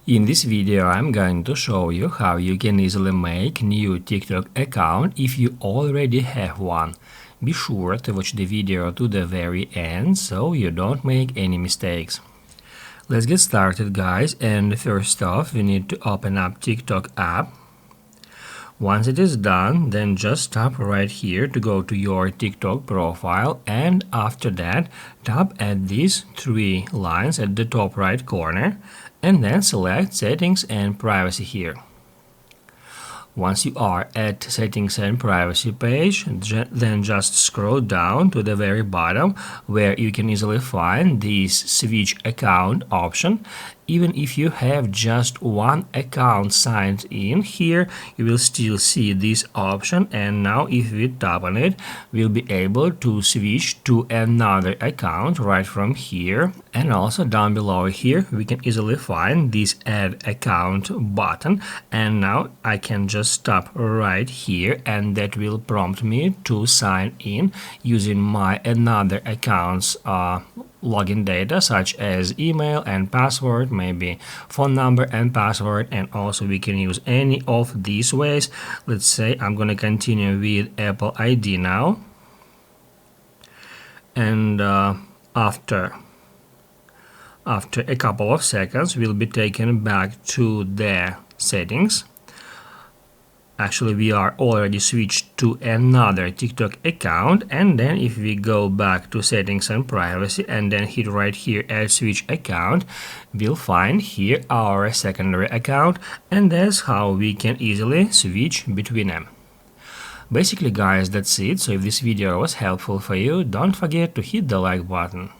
In this video, I'm going to show you how you can easily make new TikTok account if you already have one. Be sure to watch the video to the very end so you don't make any mistakes. Let's get started, guys, and first off we need to open up TikTok app. Once it is done, then just tap right here to go to your TikTok profile, and after that tap at these three lines at the top right corner and then select Settings and Privacy here. Once you are at Settings and Privacy page, then just scroll down to the very bottom where you can easily find this Switch Account option. Even if you have just one account signed in here, you will still see this option, and now if we tap on it, we'll be able to switch to another account right from here. And also down below here, we can easily find this Add Account button, and now I can just tap right here, and that will prompt me to sign in using my another account's login data, such as email and password, maybe phone number and password, and also we can use any of these ways. Let's say I'm going to continue with Apple ID now, and after a couple of seconds we'll be taken back to the settings. Actually, we are already switched to another TikTok account, and then if we go back to Settings and Privacy and then hit right here Add Switch Account, we'll find here our secondary account, and that's how we can easily switch between them. Basically, guys, that's it. So if this video was helpful for you, don't forget to hit the like button.